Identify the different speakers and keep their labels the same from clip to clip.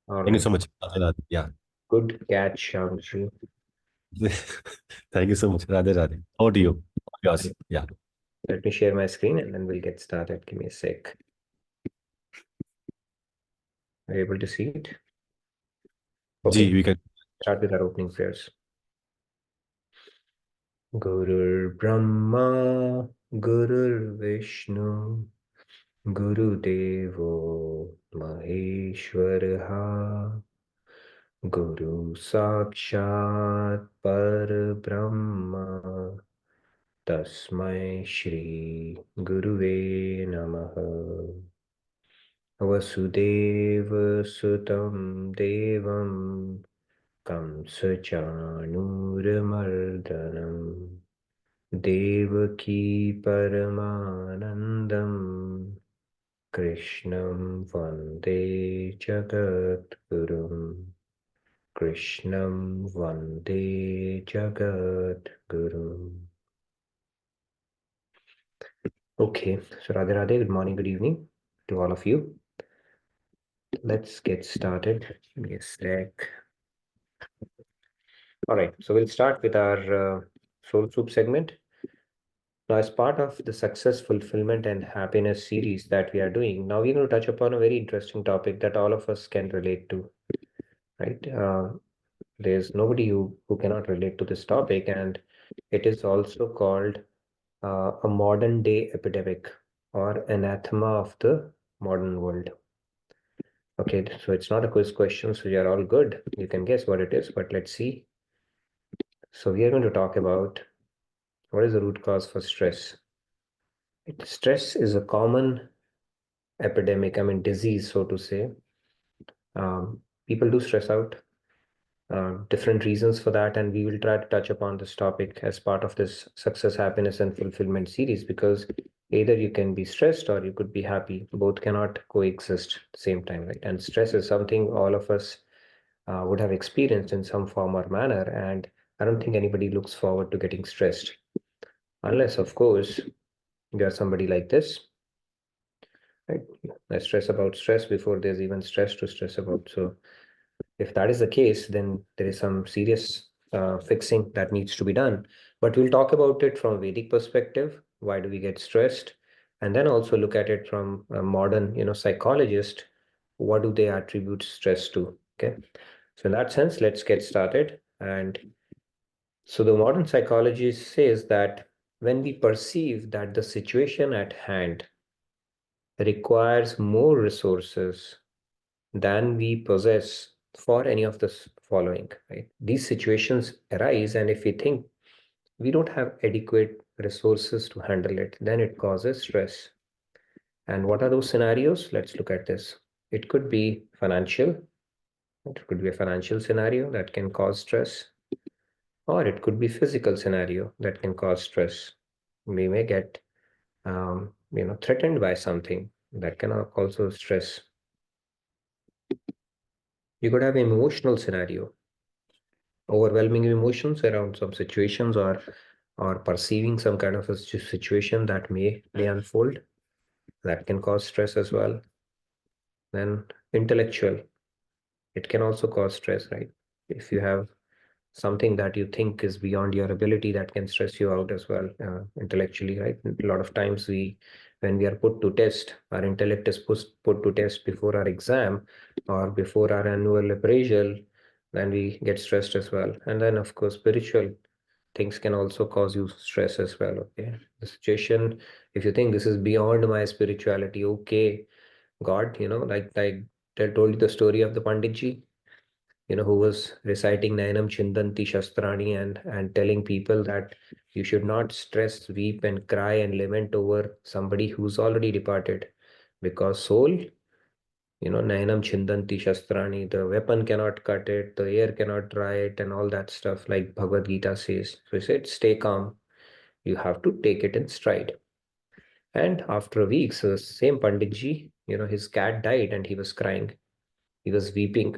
Speaker 1: All
Speaker 2: Thank you
Speaker 1: right.
Speaker 2: so much. Radhe Radhe. Yeah.
Speaker 1: Good catch, Shamshi.
Speaker 2: Thank you so much. Radhe Radhe. Over to you. Yours. Yeah.
Speaker 1: Let me share my screen and then we'll get started. Give me a sec. Are you able to see it?
Speaker 2: Ji,
Speaker 1: Okay.
Speaker 2: we can.
Speaker 1: Start with our opening prayers. Gurur Brahma, Gurur Vishnu, Guru Devo Maheshwaraha, Guru Sakshat Parabrahma, Tasmai Shri Guruve Namaha. Vasudeva Sutam Devam Kamsachanuramardanam Devaki Paramanandam Krishnam Vande Jagadgurum Krishnam Vande Jagadgurum. Okay, so Radhe Radhe, good morning, good evening to all of you. Let's get started. Give me a sec. All right, so we'll start with our Soul Soup segment. Now, as part of the Success, Fulfillment, and Happiness series that we are doing, now we're going to touch upon a very interesting topic that all of us can relate to, right? There's nobody who cannot relate to this topic, and it is also called a modern day epidemic or anathema of the modern world. Okay, so it's not a quiz question, so you're all good. You can guess what it is, but let's see. So we are going to talk about what is the root cause for stress. Stress is a common epidemic, I mean disease, so to say. People do stress out, different reasons for that, and we will try to touch upon this topic as part of this Success, Happiness, and Fulfillment series, because either you can be stressed or you could be happy. Both cannot coexist at the same time, right? And stress is something all of us would have experienced in some form or manner, and I don't think anybody looks forward to getting stressed, unless, of course, you're somebody like this, right? I stress about stress before there's even stress to stress about. So if that is the case, then there is some serious fixing that needs to be done. But we'll talk about it from a Vedic perspective. Why do we get stressed? And then also look at it from a modern, psychologist. What do they attribute stress to? Okay. So in that sense, let's get started. And so the modern psychology says that when we perceive that the situation at hand requires more resources than we possess for any of the following, right? These situations arise, and if we think we don't have adequate resources to handle it, then it causes stress. And what are those scenarios? Let's look at this. It could be financial. It could be a financial scenario that can cause stress, or it could be physical scenario that can cause stress. We may get, threatened by something that can also stress. You could have an emotional scenario, overwhelming emotions around some situations, or perceiving some kind of a situation that may unfold, that can cause stress as well. Then intellectual, it can also cause stress, right? If you have something that you think is beyond your ability, that can stress you out as well, intellectually, right? A lot of times when we are put to test, our intellect is put to test before our exam or before our annual appraisal, then we get stressed as well. And then, of course, spiritual things can also cause you stress as well. Okay, the situation, if you think this is beyond my spirituality, okay, God, like I told you the story of the Panditji, who was reciting Nayanam Chindanti Shastrani, and telling people that you should not stress, weep, and cry and lament over somebody who's already departed, because soul, Nayanam Chindanti Shastrani, the weapon cannot cut it, the air cannot dry it, and all that stuff, like Bhagavad Gita says. So he said, stay calm. You have to take it in stride. And after a week, so the same Panditji, his cat died and he was crying. He was weeping.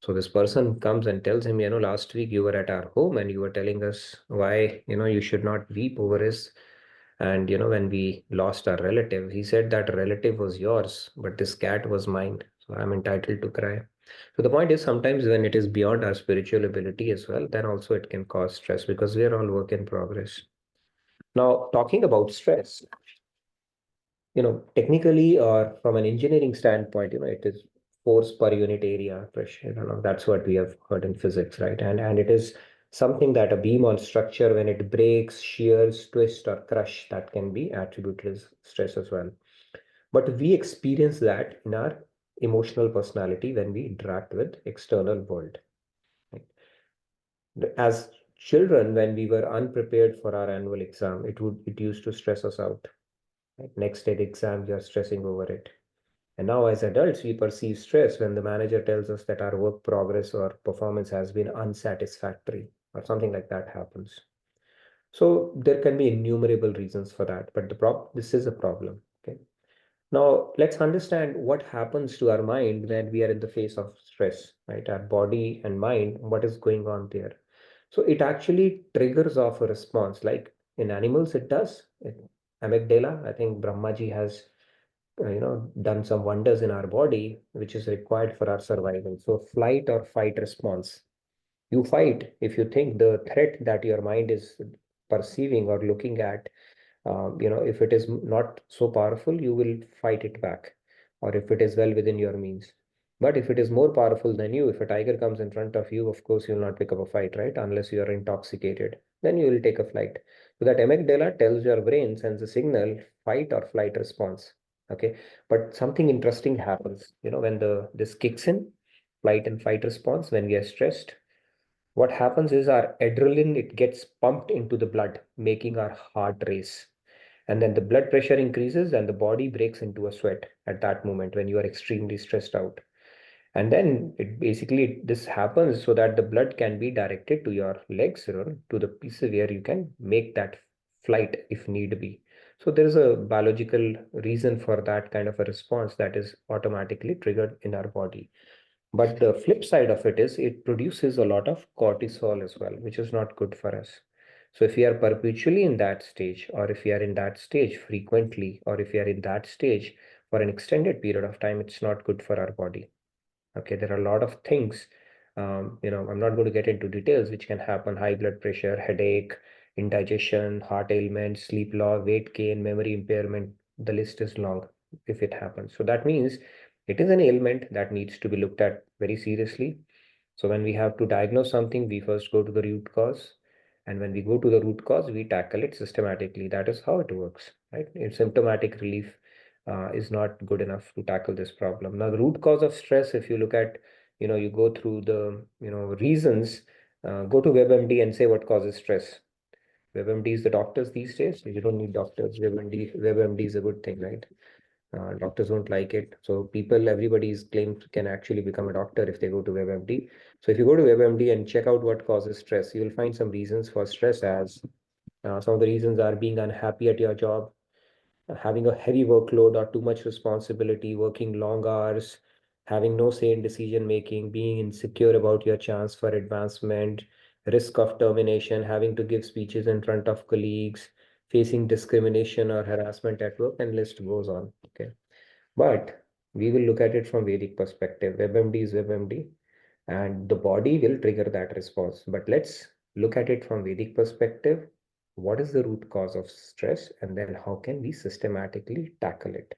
Speaker 1: So this person comes and tells him, last week you were at our home and you were telling us why, you should not weep over his. And, when we lost our relative, he said that relative was yours, but this cat was mine. So I'm entitled to cry. So the point is sometimes when it is beyond our spiritual ability as well, then also it can cause stress because we are all work in progress. Now, talking about stress, technically or from an engineering standpoint, it is force per unit area pressure. That's what we have heard in physics, right? And it is something that a beam on structure, when it breaks, shears, twist, or crush, that can be attributed as stress as well. But we experience that in our emotional personality when we interact with external world. Right? As children, when we were unprepared for our annual exam, it used to stress us out. Right? Next day the exam, we are stressing over it. And now as adults, we perceive stress when the manager tells us that our work progress or performance has been unsatisfactory or something like that happens. So there can be innumerable reasons for that, but this is a problem. Okay. Now, let's understand what happens to our mind when we are in the face of stress, right? Our body and mind, what is going on there? So it actually triggers off a response. Like in animals, it does. Amygdala, I think Brahmaji has, done some wonders in our body, which is required for our survival. So flight or fight response. You fight if you think the threat that your mind is perceiving or looking at, if it is not so powerful, you will fight it back, or if it is well within your means. But if it is more powerful than you, if a tiger comes in front of you, of course, you'll not pick up a fight, right? Unless you are intoxicated, then you will take a flight. So that amygdala tells your brain, sends a signal, fight or flight response. Okay. But something interesting happens, when this kicks in, flight and fight response, when we are stressed, what happens is our adrenaline, it gets pumped into the blood, making our heart race. And then the blood pressure increases and the body breaks into a sweat at that moment when you are extremely stressed out. And then this happens so that the blood can be directed to your legs, to the piece where you can make that flight if need be. So there is a biological reason for that kind of a response that is automatically triggered in our body. But the flip side of it is it produces a lot of cortisol as well, which is not good for us. So if we are perpetually in that stage, or if we are in that stage frequently, or if we are in that stage for an extended period of time, it's not good for our body. Okay, there are a lot of things. I'm not going to get into details, which can happen: high blood pressure, headache, indigestion, heart ailments, sleep loss, weight gain, memory impairment. The list is long if it happens. So that means it is an ailment that needs to be looked at very seriously. So when we have to diagnose something, we first go to the root cause. And when we go to the root cause, we tackle it systematically. That is how it works, right? Symptomatic relief is not good enough to tackle this problem. Now, the root cause of stress, if you look at, you go through the, reasons, go to WebMD and say what causes stress. WebMD is the doctors these days. You don't need doctors. WebMD is a good thing, right? Doctors don't like it. So everybody's claimed can actually become a doctor if they go to WebMD. So if you go to WebMD and check out what causes stress, you will find some reasons for stress as some of the reasons are being unhappy at your job, having a heavy workload or too much responsibility, working long hours, having no say in decision making, being insecure about your chance for advancement, risk of termination, having to give speeches in front of colleagues, facing discrimination or harassment at work, and list goes on. Okay. But we will look at it from Vedic perspective. WebMD is WebMD, and the body will trigger that response. But let's look at it from Vedic perspective. What is the root cause of stress, and then how can we systematically tackle it?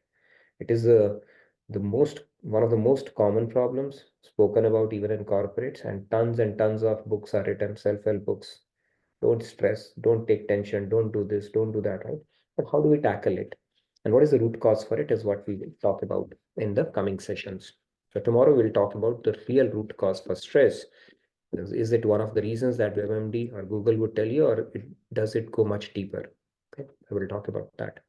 Speaker 1: It is the most one of the most common problems spoken about even in corporates, and tons of books are written, self-help books. Don't stress, don't take tension, don't do this, don't do that, right? But how do we tackle it? And what is the root cause for it is what we will talk about in the coming sessions. So tomorrow we'll talk about the real root cause for stress. Is it one of the reasons that WebMD or Google would tell you, or does it go much deeper? Okay, I will talk about that.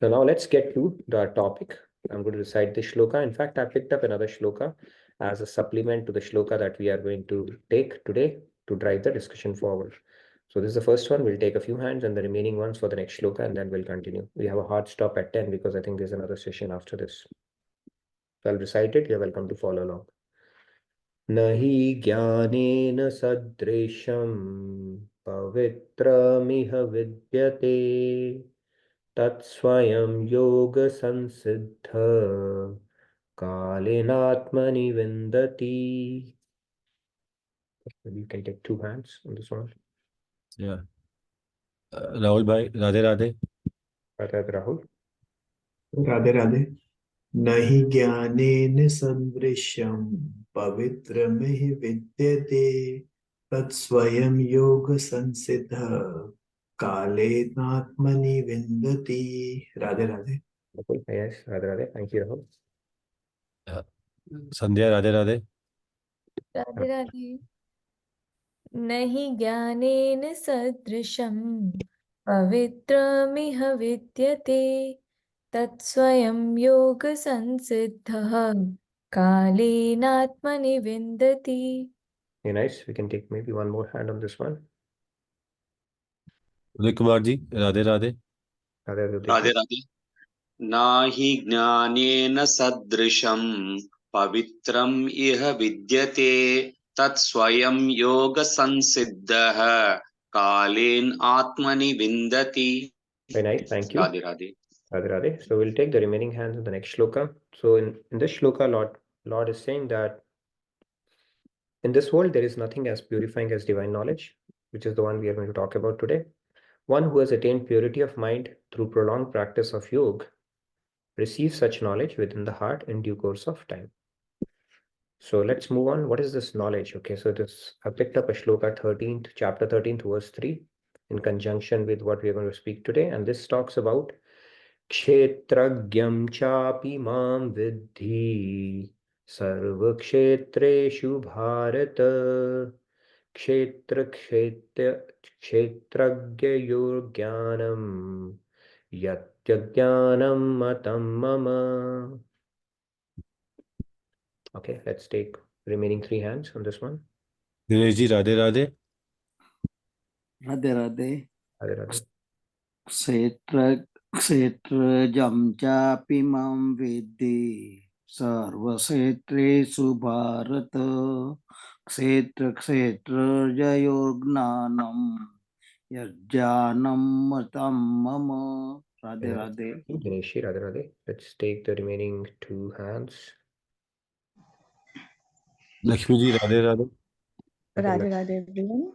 Speaker 1: So now let's get to the topic. I'm going to recite the shloka. In fact, I picked up another shloka as a supplement to the shloka that we are going to take today to drive the discussion forward. So this is the first one. We'll take a few hands and the remaining ones for the next shloka, and then we'll continue. We have a hard stop at 10 because I think there's another session after this. So I'll recite it. You're welcome to follow along. Nahi jnanena sadresham pavitra vidyate तत्स्वयं योग संसिद्ध kalenatmani vindati. Maybe you can take two hands on this one.
Speaker 2: Yeah. Rahul भाई Radhe Radhe.
Speaker 1: Rahul.
Speaker 3: Radhe Radhe. नहि ज्ञानेन सदृशं पवित्रमिह विद्यते तत्स्वयं योग संसिद्धः कालेनात्मनि विन्दति. Radhe Radhe.
Speaker 1: Yes, Radhe. Thank you, Rahul.
Speaker 2: संध्या राधे राधे.
Speaker 4: राधे राधे. नहि ज्ञानेन सदृशं पवित्रमिह विद्यते तत्स्वयं योगसंसिद्धः कालेनात्मनि विन्दति.
Speaker 1: Very nice. We can take maybe one more hand on this one.
Speaker 2: Uday Kumar ji Radhe Radhe.
Speaker 5: Radhe Radhe. नाहि ज्ञानेन सदृशं पवित्रम् इह विद्यते तत्स्वयं योग संसिद्धः कालेन आत्मनि विन्दति.
Speaker 1: Very nice. Thank you.
Speaker 5: Radhe Radhe.
Speaker 1: Radhe Radhe. So we'll take the remaining hands in the next shloka. So in this shloka, Lord is saying that in this world, there is nothing as purifying as divine knowledge, which is the one we are going to talk about today. One who has attained purity of mind through prolonged practice of yoga receives such knowledge within the heart in due course of time. So let's move on. What is this knowledge? Okay, so I picked up a shloka 13th, chapter 13th, verse 3, in conjunction with what we are going to speak today. And this talks about Kshetragyam chapi mam vidhi sarvakshetreshu bharata kshetragyayor jnanam yatyajnanam matam mama. Okay, let's take remaining three hands on this one.
Speaker 2: Dinesh ji Radhe Radhe.
Speaker 6: Radhe Radhe.
Speaker 1: Radhe Radhe.
Speaker 6: क्षेत्रजं चापि मां विद्धि सर्वक्षेत्रेषु भारत क्षेत्रक्षेत्रज्ञयोर्ज्ञानं यज्ञानं मतं मम. Radhe Radhe.
Speaker 1: Dinesh, Radhe Radhe. Let's take the remaining two hands.
Speaker 2: Lakshmi ji Radhe Radhe.
Speaker 7: Radhe Radhe everyone.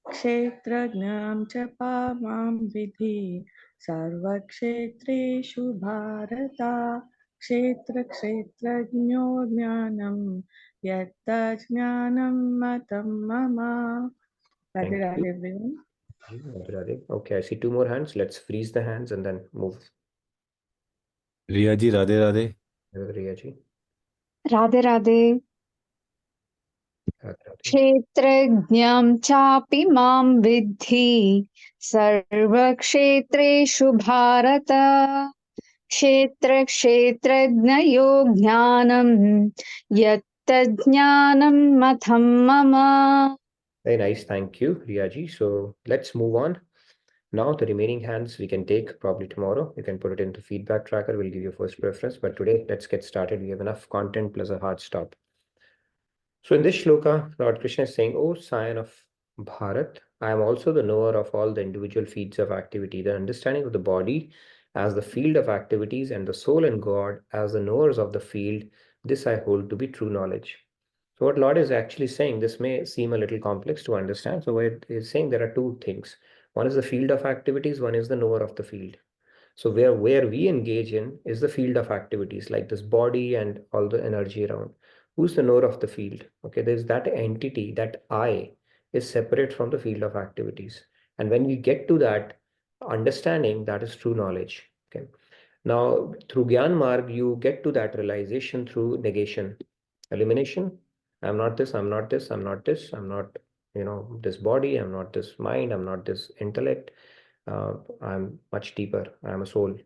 Speaker 7: क्षेत्रज्ञां च मां विधि सर्वक्षेत्रेषु भारत क्षेत्रक्षेत्रज्ञो ज्ञानं यत्तज्ज्ञानं मतं मम. Radhe Radhe everyone.
Speaker 1: Radhe Radhe. Okay, I see two more hands. Let's freeze the hands and then move.
Speaker 2: Riya ji Radhe Radhe.
Speaker 1: Riya ji.
Speaker 8: Radhe Radhe.
Speaker 1: Radhe Radhe.
Speaker 8: क्षेत्रज्ञं चापि मां विद्धि सर्वक्षेत्रेषु भारत क्षेत्रक्षेत्रज्ञयो ज्ञानं यत्तज्ज्ञानं मतं मम.
Speaker 1: Very nice. Thank you, Riya ji. So let's move on. Now the remaining hands we can take probably tomorrow. You can put it into feedback tracker. We'll give you first preference. But today, let's get started. We have enough content plus a hard stop. So in this shloka, Lord Krishna is saying, "O scion of Bharat, I am also the knower of all the individual fields of activity, the understanding of the body as the field of activities and the soul and God as the knowers of the field. This I hold to be true knowledge." So what Lord is actually saying, this may seem a little complex to understand. So what he is saying, there are two things. One is the field of activities, one is the knower of the field. So where we engage in is the field of activities, like this body and all the energy around. Who's the knower of the field? Okay, there's that entity, that I is separate from the field of activities. And when we get to that understanding, that is true knowledge. Okay. Now, through Gyan Marg, you get to that realization through negation, elimination. I'm not this, I'm not this, I'm not this, I'm not, this body, I'm not this mind, I'm not this intellect. I'm much deeper. I'm a soul.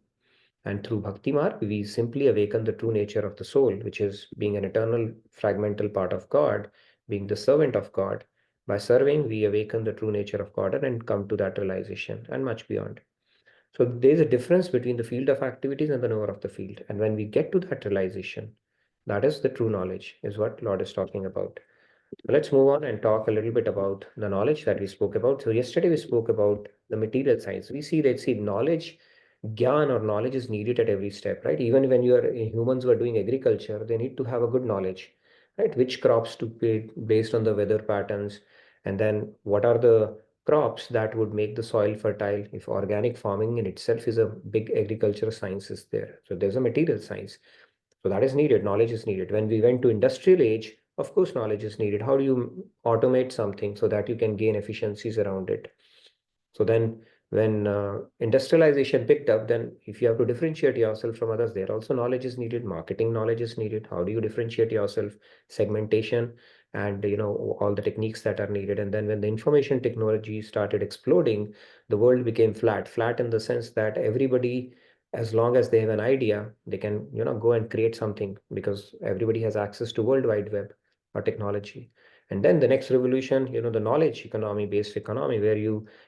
Speaker 1: And through Bhakti Marg, we simply awaken the true nature of the soul, which is being an eternal fragmental part of God, being the servant of God. By serving, we awaken the true nature of God and come to that realization and much beyond. So there's a difference between the field of activities and the knower of the field. And when we get to that realization, that is the true knowledge, is what Lord is talking about. So let's move on and talk a little bit about the knowledge that we spoke about. So yesterday we spoke about the material science. We see that knowledge Gyan or knowledge is needed at every step, right? Even when humans were doing agriculture, they need to have a good knowledge, right? Which crops to pick based on the weather patterns, and then what are the crops that would make the soil fertile. If organic farming in itself is a big agricultural science is there, so there's a material science. So that is needed, knowledge is needed. When we went to industrial age, of course, knowledge is needed. How do you automate something so that you can gain efficiencies around it? So then when industrialization picked up, then if you have to differentiate yourself from others, there also knowledge is needed, marketing knowledge is needed. How do you differentiate yourself? Segmentation and all the techniques that are needed. And then when the information technology started exploding, the world became flat in the sense that everybody, as long as they have an idea, they can go and create something, because everybody has access to World Wide Web or technology. And then the next revolution, the knowledge economy based economy, where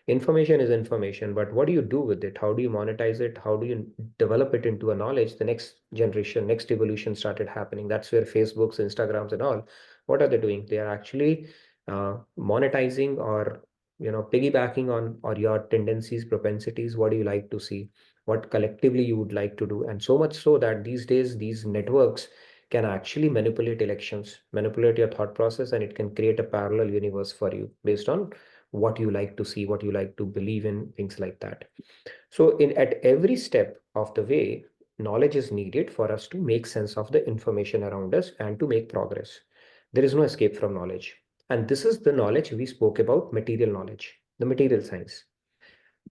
Speaker 1: information is information, but what do you do with it? How do you monetize it? How do you develop it into a knowledge? The next generation, next evolution started happening. That's where Facebooks, Instagrams and all, what are they doing? They are actually monetizing or piggybacking on or your tendencies, propensities. What do you like to see? What collectively you would like to do? And so much so that these days these networks can actually manipulate elections, manipulate your thought process, and it can create a parallel universe for you based on what you like to see, what you like to believe in, things like that. So at every step of the way, knowledge is needed for us to make sense of the information around us and to make progress. There is no escape from knowledge. And this is the knowledge we spoke about, material knowledge, the material science.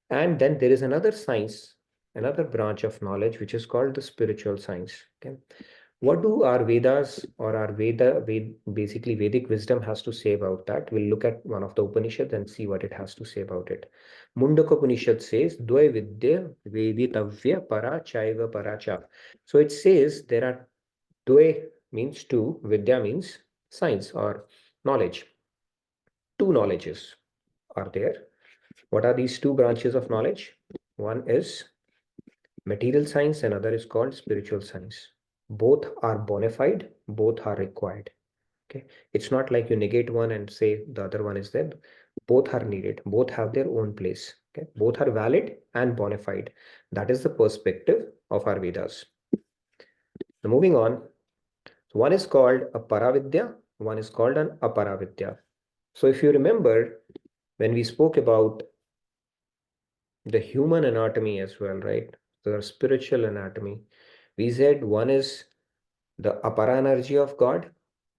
Speaker 1: And then there is another science, another branch of knowledge, which is called the spiritual science. Okay. What do our Vedas or our basically Vedic wisdom has to say about that? We'll look at one of the Upanishads and see what it has to say about it. Mundaka Upanishad says, Dvai Vidya Veditavya Para Chaiva Paracha. So it says there are Dvai means two, Vidya means science or knowledge. Two knowledges are there. What are these two branches of knowledge? One is material science, another is called spiritual science. Both are bona fide, both are required. Okay, it's not like you negate one and say the other one is there. Both are needed, both have their own place. Okay, both are valid and bona fide. That is the perspective of our Vedas. So moving on, so one is called a Paravidya, one is called an Aparavidya. So if you remember, when we spoke about the human anatomy as well, right? The spiritual anatomy, we said one is the apara energy of God,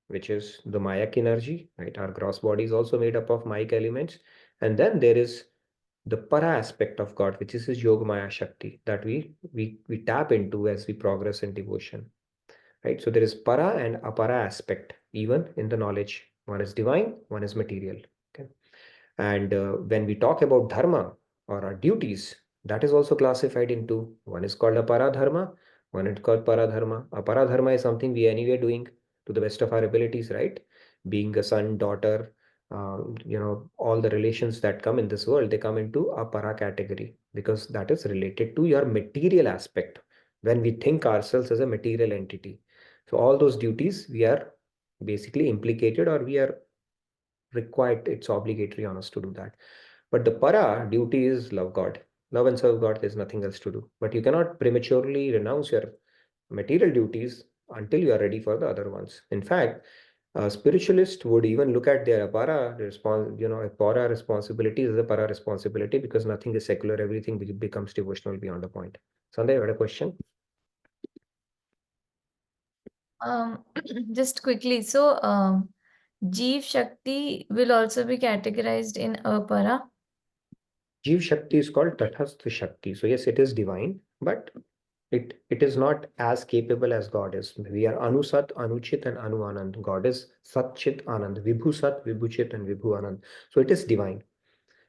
Speaker 1: which is the Mayak energy, right? Our gross body is also made up of Mayak elements. And then there is the para aspect of God, which is his Yoga Maya Shakti that we tap into as we progress in devotion, right? So there is para and apara aspect even in the knowledge. One is divine, one is material. Okay. And when we talk about dharma or our duties, that is also classified into one is called apara dharma, one is called paradharma. Apara dharma is something we anyway doing to the best of our abilities, right? Being a son, daughter, all the relations that come in this world, they come into a para category because that is related to your material aspect when we think ourselves as a material entity. So all those duties we are basically implicated or we are required, it's obligatory on us to do that. But the para duty is love God. Love and serve God, there's nothing else to do. But you cannot prematurely renounce your material duties until you are ready for the other ones. In fact, a spiritualist would even look at their para responsibility as a para responsibility because nothing is secular, everything becomes devotional beyond a point. Sanday, you had a question?
Speaker 4: Just quickly, so Jeev Shakti will also be categorized in Apara.
Speaker 1: Jeev Shakti is called Tathastha Shakti. So yes, it is divine, but it is not as capable as God is. We are Anusat, Anuchit, and Anu Anand. God is Sat Chit Anand, Vibhu Sat, Vibhu Chit, and Vibhu Anand. So it is divine.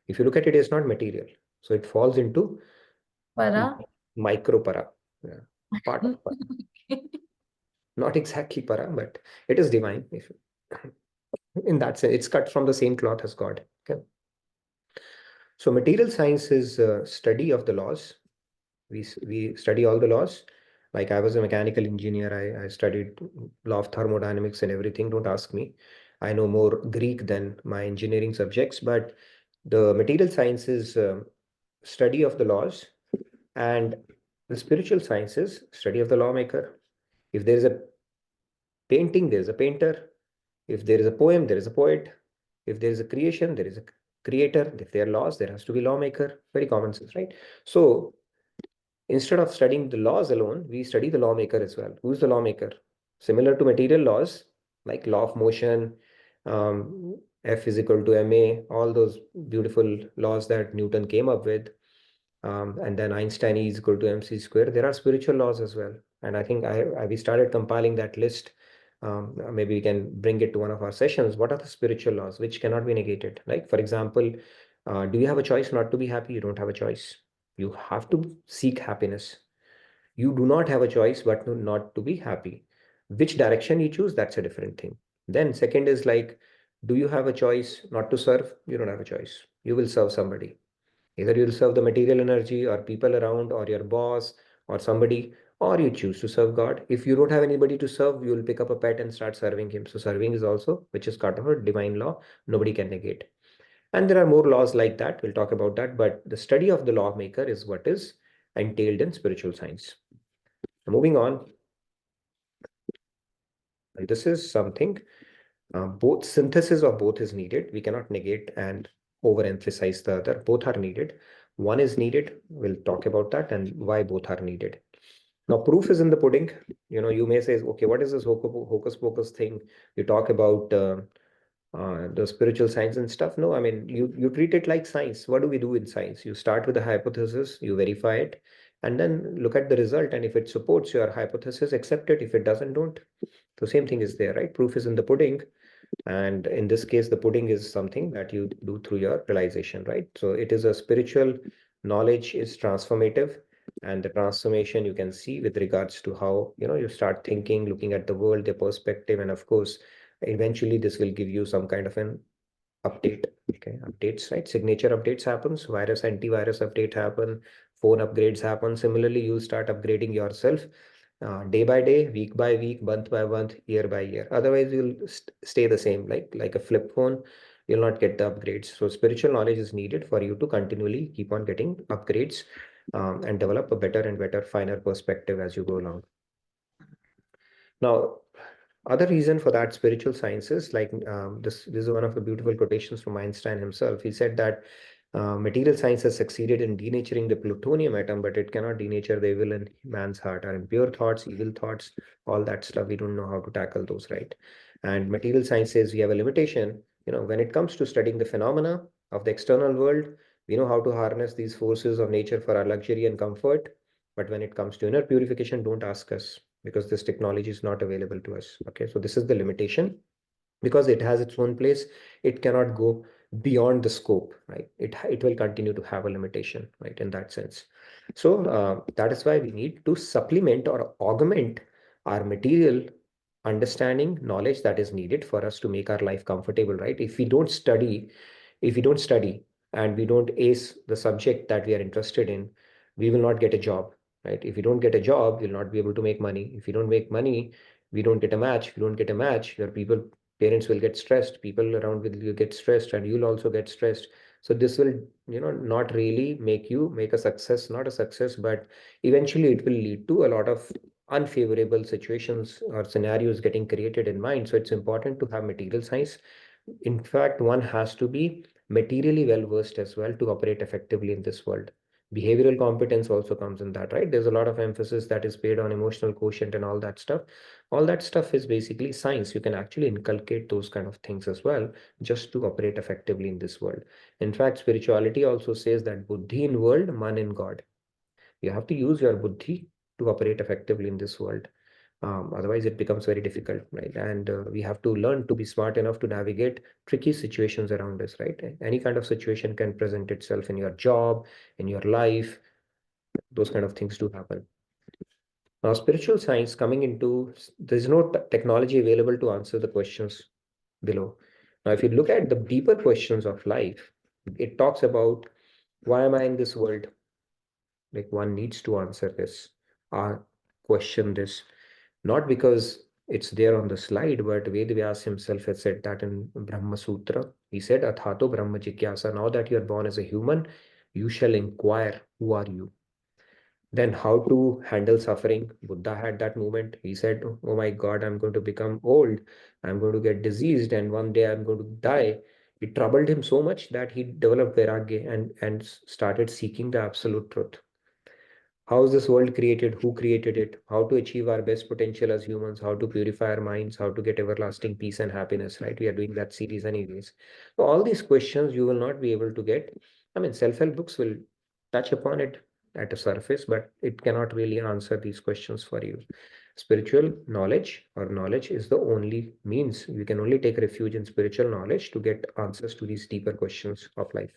Speaker 1: If you look at it, it's not material. So it falls into
Speaker 4: Para.
Speaker 1: micro para, part of para. Not exactly para, but it is divine. If in that sense, it's cut from the same cloth as God. Okay. So material science is study of the laws. We study all the laws. Like I was a mechanical engineer, I studied law of thermodynamics and everything. Don't ask me. I know more Greek than my engineering subjects, but the material science is study of the laws And the spiritual sciences, study of the lawmaker. If there is a painting, there is a painter. If there is a poem, there is a poet. If there is a creation, there is a creator. If there are laws, there has to be lawmaker. Very common sense, right? So instead of studying the laws alone, we study the lawmaker as well. Who's the lawmaker? Similar to material laws, like law of motion, F is equal to ma, all those beautiful laws that Newton came up with. And then Einstein E is equal to mc square. There are spiritual laws as well. And I think we started compiling that list. Maybe we can bring it to one of our sessions. What are the spiritual laws which cannot be negated? Like, for example, do you have a choice not to be happy? You don't have a choice. You have to seek happiness. You do not have a choice but not to be happy. Which direction you choose, that's a different thing. Then second is like, do you have a choice not to serve? You don't have a choice. You will serve somebody. Either you'll serve the material energy or people around or your boss or somebody, or you choose to serve God. If you don't have anybody to serve, you'll pick up a pet and start serving him. So serving is also, which is part of a divine law, nobody can negate. And there are more laws like that. We'll talk about that. But the study of the lawmaker is what is entailed in spiritual science. Moving on. And this is something, both synthesis of both is needed. We cannot negate and overemphasize the other. Both are needed. One is needed. We'll talk about that and why both are needed. Now, proof is in the pudding. You may say, okay, what is this hocus pocus thing? You talk about the spiritual science and stuff. No, I mean, you treat it like science. What do we do in science? You start with a hypothesis, you verify it, and then look at the result. And if it supports your hypothesis, accept it. If it doesn't, don't. So same thing is there, right? Proof is in the pudding. And in this case, the pudding is something that you do through your realization, right? So it is a spiritual knowledge is transformative. And the transformation you can see with regards to how, you start thinking, looking at the world, the perspective, and of course, eventually this will give you some kind of an update. Okay, updates, right? Signature updates happens, virus, antivirus update happen, phone upgrades happen. Similarly, you'll start upgrading yourself day by day, week by week, month by month, year by year. Otherwise, you'll stay the same, like a flip phone. You'll not get the upgrades. So spiritual knowledge is needed for you to continually keep on getting upgrades and develop a better and better, finer perspective as you go along. Now, other reason for that spiritual sciences, like this is one of the beautiful quotations from Einstein himself. He said that material science has succeeded in denaturing the plutonium atom, but it cannot denature the evil in man's heart. Our impure thoughts, evil thoughts, all that stuff, we don't know how to tackle those, right? And material science says we have a limitation. When it comes to studying the phenomena of the external world, we know how to harness these forces of nature for our luxury and comfort. But when it comes to inner purification, don't ask us, because this technology is not available to us. Okay, so this is the limitation. Because it has its own place, it cannot go beyond the scope, right? It will continue to have a limitation, right, in that sense. So that is why we need to supplement or augment our material understanding, knowledge that is needed for us to make our life comfortable, right? If we don't study and we don't ace the subject that we are interested in, we will not get a job, right? If you don't get a job, you'll not be able to make money. If you don't make money, we don't get a match. If you don't get a match, your parents will get stressed, people around will get stressed, and you'll also get stressed. So this will, not really make a success, not a success, but eventually it will lead to a lot of unfavorable situations or scenarios getting created in mind. So it's important to have material science. In fact, one has to be materially well versed as well to operate effectively in this world. Behavioral competence also comes in that, right? There's a lot of emphasis that is paid on emotional quotient and all that stuff. All that stuff is basically science. You can actually inculcate those kind of things as well, just to operate effectively in this world. In fact, spirituality also says that buddhi in world, man in God. You have to use your buddhi to operate effectively in this world. Otherwise, it becomes very difficult, right? And we have to learn to be smart enough to navigate tricky situations around us, right? Any kind of situation can present itself in your job, in your life. Those kind of things do happen. Now, spiritual science coming into, there's no technology available to answer the questions below. Now, if you look at the deeper questions of life, it talks about, why am I in this world? Like, one needs to answer this, question this. Not because it's there on the slide, but Vedvyas himself has said that in Brahma Sutra. He said, Athato Brahma Jigyasa. Now that you are born as a human, you shall inquire, who are you? Then how to handle suffering. Buddha had that moment. He said, oh my God, I'm going to become old. I'm going to get diseased, and one day I'm going to die. It troubled him so much that he developed vairagya and started seeking the absolute truth. How is this world created? Who created it? How to achieve our best potential as humans? How to purify our minds? How to get everlasting peace and happiness, right? We are doing that series anyways. So all these questions you will not be able to get. I mean, self-help books will touch upon it at a surface, but it cannot really answer these questions for you. Spiritual knowledge or knowledge is the only means. You can only take refuge in spiritual knowledge to get answers to these deeper questions of life.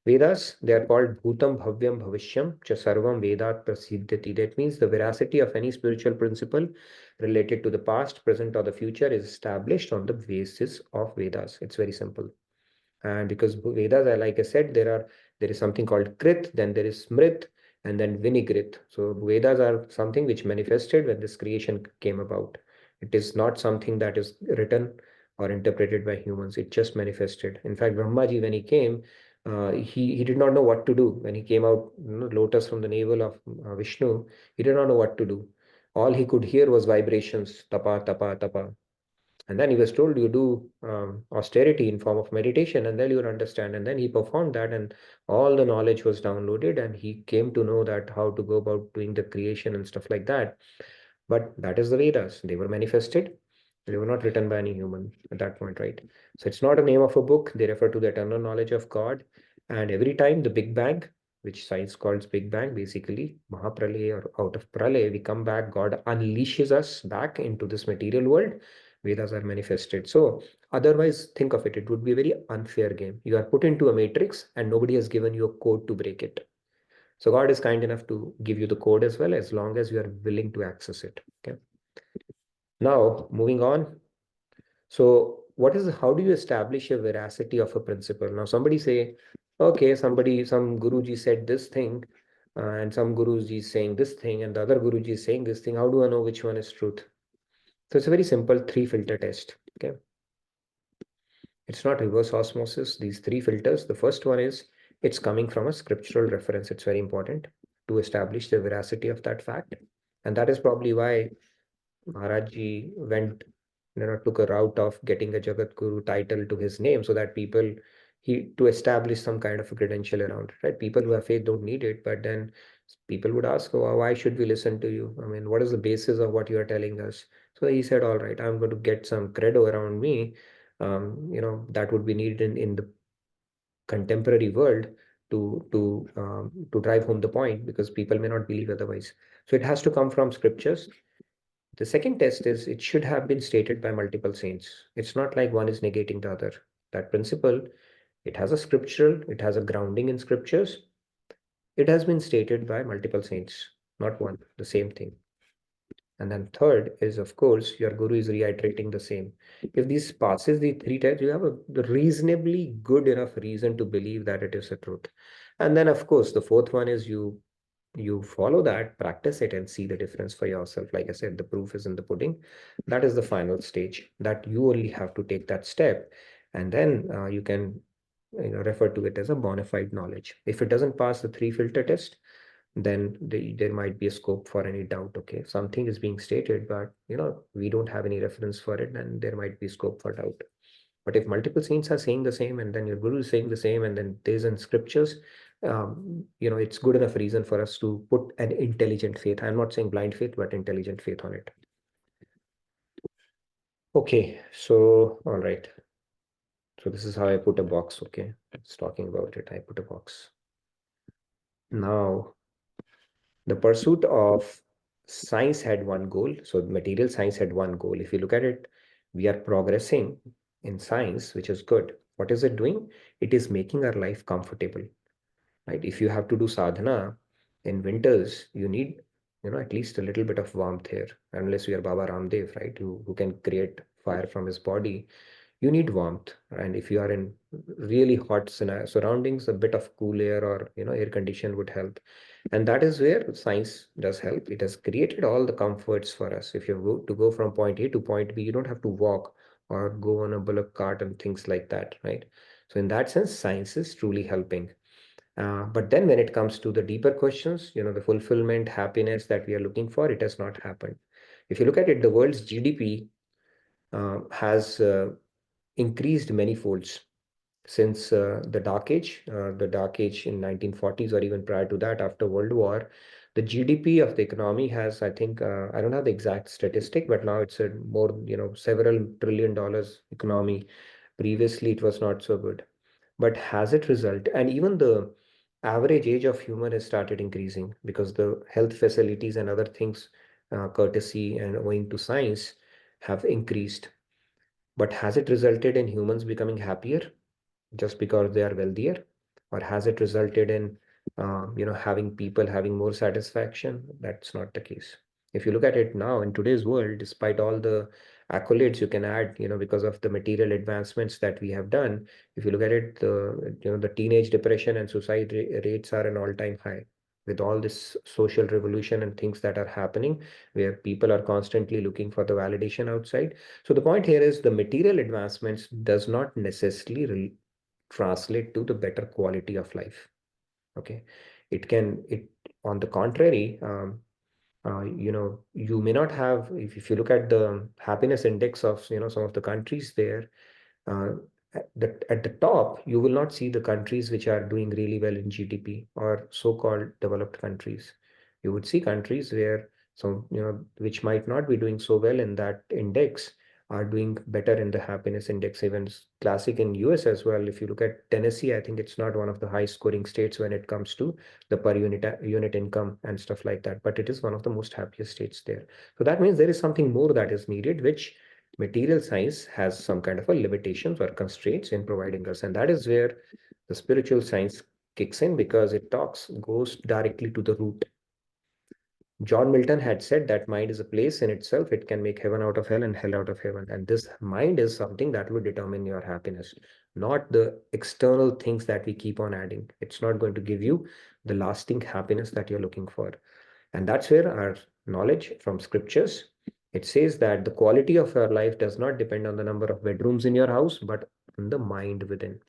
Speaker 1: Vedas, they are called Bhutam Bhavyam Bhavishyam Cha Sarvam Vedat Prasiddhati. That means the veracity of any spiritual principle related to the past, present, or the future is established on the basis of Vedas. It's very simple. And because Vedas are, like I said, there is something called Krit, then there is Smrit, and then Vinigrit. So Vedas are something which manifested when this creation came about. It is not something that is written or interpreted by humans. It just manifested. In fact, Brahmaji, when he came, he did not know what to do. When he came out, lotus from the navel of Vishnu, he did not know what to do. All he could hear was vibrations, tapa, tapa, tapa. And then he was told, you do austerity in form of meditation, and then you'll understand. And then he performed that, and all the knowledge was downloaded, and he came to know that how to go about doing the creation and stuff like that. But that is the Vedas. They were manifested. They were not written by any human at that point, right? So it's not a name of a book. They refer to the eternal knowledge of God. And every time the Big Bang, which science calls Big Bang, basically Mahapralaya, or out of Pralaya, we come back, God unleashes us back into this material world. Vedas are manifested. So otherwise, think of it, it would be a very unfair game. You are put into a matrix and nobody has given you a code to break it. So God is kind enough to give you the code as well, as long as you are willing to access it. Okay. Now, moving on. So how do you establish a veracity of a principle? Now, somebody say, okay, some Guruji said this thing, and some Guruji is saying this thing, and the other Guruji is saying this thing. How do I know which one is truth? So it's a very simple 3-filter test. Okay. It's not reverse osmosis. These 3 filters. The first one is it's coming from a scriptural reference. It's very important to establish the veracity of that fact. And that is probably why Maharajji took a route of getting a Jagat Guru title to his name, so that to establish some kind of a credential around it, right? People who have faith don't need it, but then people would ask, oh, why should we listen to you? I mean, what is the basis of what you are telling us? So he said, all right, I'm going to get some credo around me, that would be needed in the contemporary world to drive home the point, because people may not believe otherwise. So it has to come from scriptures. The second test is it should have been stated by multiple saints. It's not like one is negating the other. That principle, it has a grounding in scriptures. It has been stated by multiple saints, not one, the same thing. And then third is, of course, your guru is reiterating the same. If this passes the 3 tests, you have a reasonably good enough reason to believe that it is a truth. And then, of course, the fourth one is you follow that, practice it, and see the difference for yourself. Like I said, the proof is in the pudding. That is the final stage, that you only have to take that step, and then you can refer to it as a bona fide knowledge. If it doesn't pass the 3-filter test, then there might be a scope for any doubt. Okay, something is being stated, but we don't have any reference for it, and there might be scope for doubt. But if multiple saints are saying the same, and then your guru is saying the same, and then there's in scriptures, it's good enough reason for us to put an intelligent faith. I'm not saying blind faith, but intelligent faith on it. Okay, so all right. So this is how I put a box. Okay, it's talking about it. I put a box. Now, the pursuit of science had one goal. So material science had one goal. If you look at it, we are progressing in science, which is good. What is it doing? It is making our life comfortable, right? If you have to do sadhana in winters, you need, at least a little bit of warmth here, unless you are Baba Ramdev, right? Who can create fire from his body. You need warmth. And if you are in really hot surroundings, a bit of cool air or, air condition would help. And that is where science does help. It has created all the comforts for us. If you go from point A to point B, you don't have to walk or go on a bullock cart and things like that, right? So in that sense, science is truly helping. But then when it comes to the deeper questions, the fulfillment, happiness that we are looking for, it has not happened. If you look at it, the world's GDP has increased many folds since the Dark Age, in 1940s, or even prior to that, after World War. The GDP of the economy has, I think, I don't have the exact statistic, but now it's a more, several $trillion economy. Previously, it was not so good. But has it resulted? And even the average age of human has started increasing because the health facilities and other things, courtesy and owing to science, have increased. But has it resulted in humans becoming happier just because they are wealthier? Or has it resulted in, having people having more satisfaction? That's not the case. If you look at it now in today's world, despite all the accolades you can add, because of the material advancements that we have done, if you look at it, the teenage depression and suicide rates are an all-time high. With all this social revolution and things that are happening, where people are constantly looking for the validation outside. So the point here is the material advancements does not necessarily translate to the better quality of life. Okay, it on the contrary, you may not have, if you look at the happiness index of some of the countries there, uh, at the top, you will not see the countries which are doing really well in GDP or so-called developed countries. You would see countries where some, which might not be doing so well in that index, are doing better in the happiness index. Even classic in US as well. If you look at Tennessee, I think it's not one of the high scoring states when it comes to the per unit income and stuff like that, but it is one of the most happiest states there. So that means there is something more that is needed, which material science has some kind of a limitations or constraints in providing us. And that is where the spiritual science kicks in, because it goes directly to the root. John Milton had said that mind is a place in itself. It can make heaven out of hell and hell out of heaven. And this mind is something that will determine your happiness, not the external things that we keep on adding. It's not going to give you the lasting happiness that you're looking for. And that's where our knowledge from scriptures, it says that the quality of your life does not depend on the number of bedrooms in your house, but on the mind within.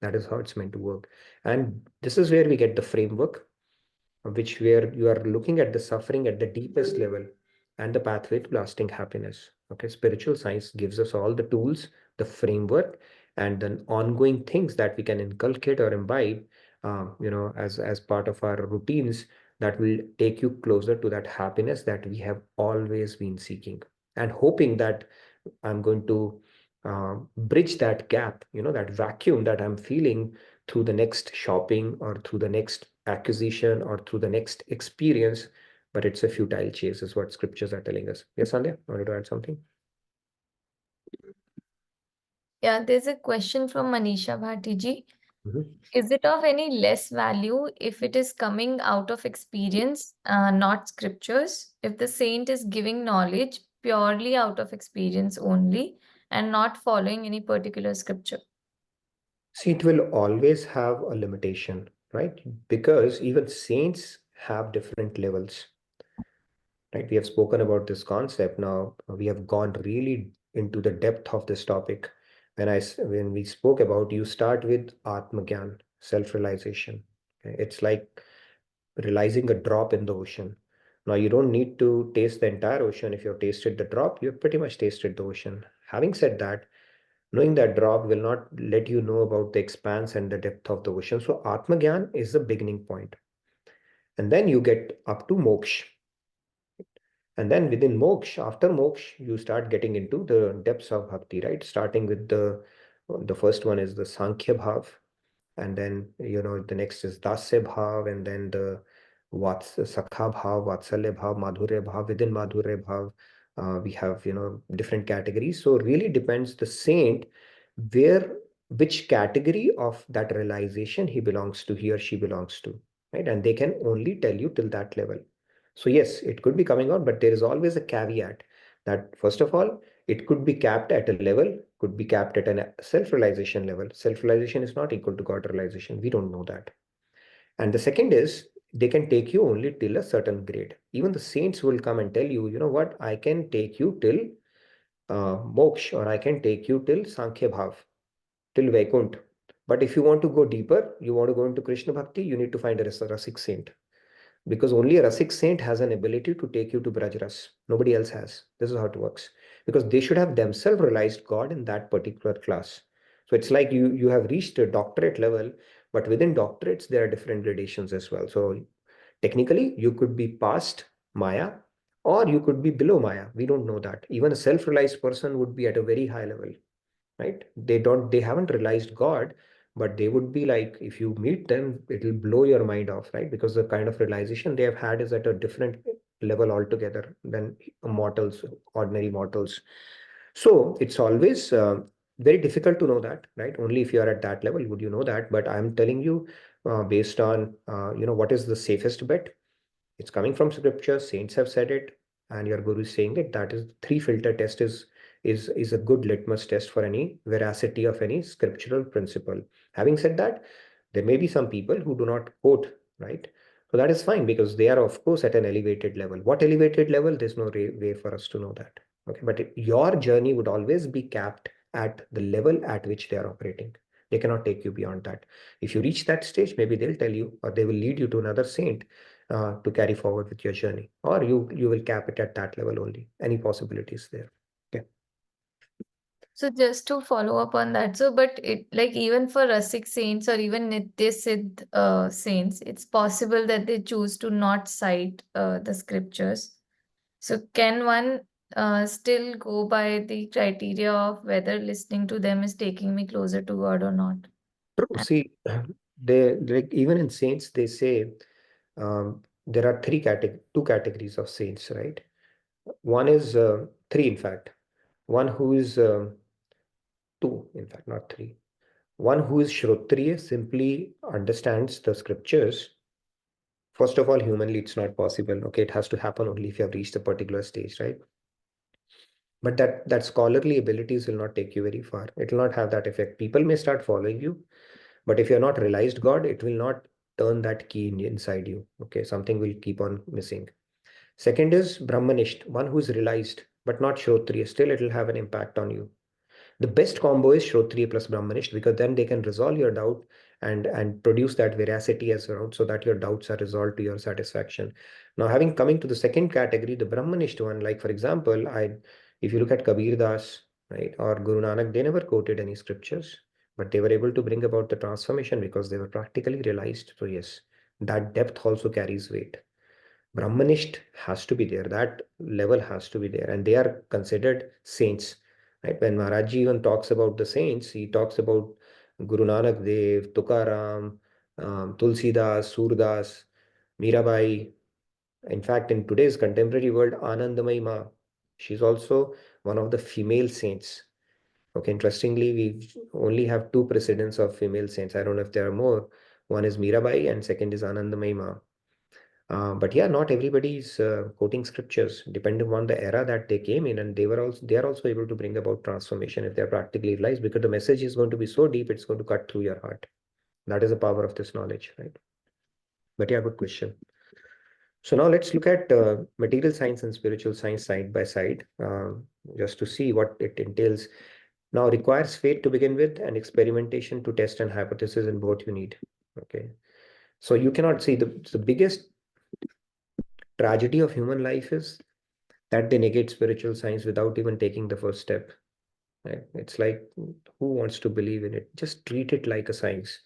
Speaker 1: That is how it's meant to work. And this is where we get the framework, where you are looking at the suffering at the deepest level and the pathway to lasting happiness. Okay, spiritual science gives us all the tools, the framework, and then ongoing things that we can inculcate or imbibe, as part of our routines, that will take you closer to that happiness that we have always been seeking, and hoping that I'm going to bridge that gap, that vacuum that I'm feeling through the next shopping or through the next acquisition or through the next experience. But it's a futile chase, is what scriptures are telling us. Yes, Sandhya, wanted to add something?
Speaker 4: Yeah, there's a question from Manisha Bhati ji.
Speaker 1: Mhm.
Speaker 4: Is it of any less value if it is coming out of experience, not scriptures? If the saint is giving knowledge purely out of experience only and not following any particular scripture?
Speaker 1: See, it will always have a limitation, right? Because even saints have different levels, right? We have spoken about this concept. Now we have gone really into the depth of this topic. When we spoke about, you start with Atmagyan, self-realization. Okay? It's like realizing a drop in the ocean. Now, you don't need to taste the entire ocean. If you've tasted the drop, you've pretty much tasted the ocean. Having said that, knowing that drop will not let you know about the expanse and the depth of the ocean. So, Atmagyan is the beginning point. And then you get up to moksha. And then within moksha, after moksha, you start getting into the depths of bhakti, right? Starting with the first one is the Sankhya Bhav, and then the next is Dasya Bhav, and then the Sakha Bhav, Vatsalya Bhav, Madhurya Bhav. Within Madhurya Bhav, we have different categories. So it really depends the saint which category of that realization he or she belongs to, right? And they can only tell you till that level. So yes, it could be coming out, but there is always a caveat that first of all, it could be capped at a level, could be capped at a self-realization level. Self-realization is not equal to God realization. We don't know that. And the second is they can take you only till a certain grade. Even the saints will come and tell you, you know what, I can take you till moksha, or I can take you till Sankhya Bhav, till Vaikunt. But if you want to go deeper, you want to go into Krishna Bhakti, you need to find a Rasik saint. Because only a Rasik saint has an ability to take you to Brajras. Nobody else has. This is how it works. Because they should have themselves realized God in that particular class. So it's like you have reached a doctorate level, but within doctorates, there are different gradations as well. So technically, you could be past Maya or you could be below Maya. We don't know that. Even a self-realized person would be at a very high level, right? They haven't realized God, but they would be like, if you meet them, it'll blow your mind off, right? Because the kind of realization they have had is at a different level altogether than mortals, ordinary mortals. So it's always very difficult to know that, right? Only if you are at that level would you know that. But I'm telling you, based on what is the safest bet. It's coming from scripture. Saints have said it, and your guru is saying it. That is, three filter test is a good litmus test for any veracity of any scriptural principle. Having said that, there may be some people who do not quote, right? So that is fine because they are, of course, at an elevated level. What elevated level? There's no way for us to know that. Okay, but your journey would always be capped at the level at which they are operating. They cannot take you beyond that. If you reach that stage, maybe they'll tell you, or they will lead you to another saint to carry forward with your journey, or you will cap it at that level only. Any possibilities there? Okay.
Speaker 4: So just to follow up on that, so but it like even for Rasik saints or even Nitya Siddh saints, it's possible that they choose to not cite the scriptures. So can one still go by the criteria of whether listening to them is taking me closer to God or not?
Speaker 1: True. See, they like even in saints they say there are two categories of saints, right? One is three, in fact. One who is two, in fact, not three. One who is Shrotriya, simply understands the scriptures. First of all, humanly, it's not possible. Okay, it has to happen only if you have reached a particular stage, right? But that scholarly abilities will not take you very far. It will not have that effect. People may start following you, but if you're not realized God, it will not turn that key inside you. Okay, something will keep on missing. Second is Brahmanisht, one who is realized, but not Shrotriya. Still, it will have an impact on you. The best combo is Shrotriya plus Brahmanisht, because then they can resolve your doubt and produce that veracity as well, so that your doubts are resolved to your satisfaction. Now, having coming to the second category, the Brahmanisht one, like for example, if you look at Kabir Das, right, or Guru Nanak, they never quoted any scriptures, but they were able to bring about the transformation because they were practically realized. So yes, that depth also carries weight. Brahmanisht has to be there. That level has to be there, and they are considered saints. Right? When Maharaj even talks about the saints, he talks about Guru Nanak Dev, Tukaram, Tulsidas, Surdas, Mirabai. In fact, in today's contemporary world, Anandamayi Ma, she's also one of the female saints. Okay, interestingly, we only have two precedents of female saints. I don't know if there are more. One is Mirabai, and second is Anandamayi Ma. But yeah, not everybody is quoting scriptures, depending on the era that they came in, and they are also able to bring about transformation if they're practically realized, because the message is going to be so deep, it's going to cut through your heart. That is the power of this knowledge, right? But yeah, good question. So now let's look at material science and spiritual science side by side, just to see what it entails. Now, requires faith to begin with and experimentation to test and hypothesis, and both you need. Okay, so you cannot see the biggest tragedy of human life is that they negate spiritual science without even taking the first step. Right? It's like, who wants to believe in it? Just treat it like a science.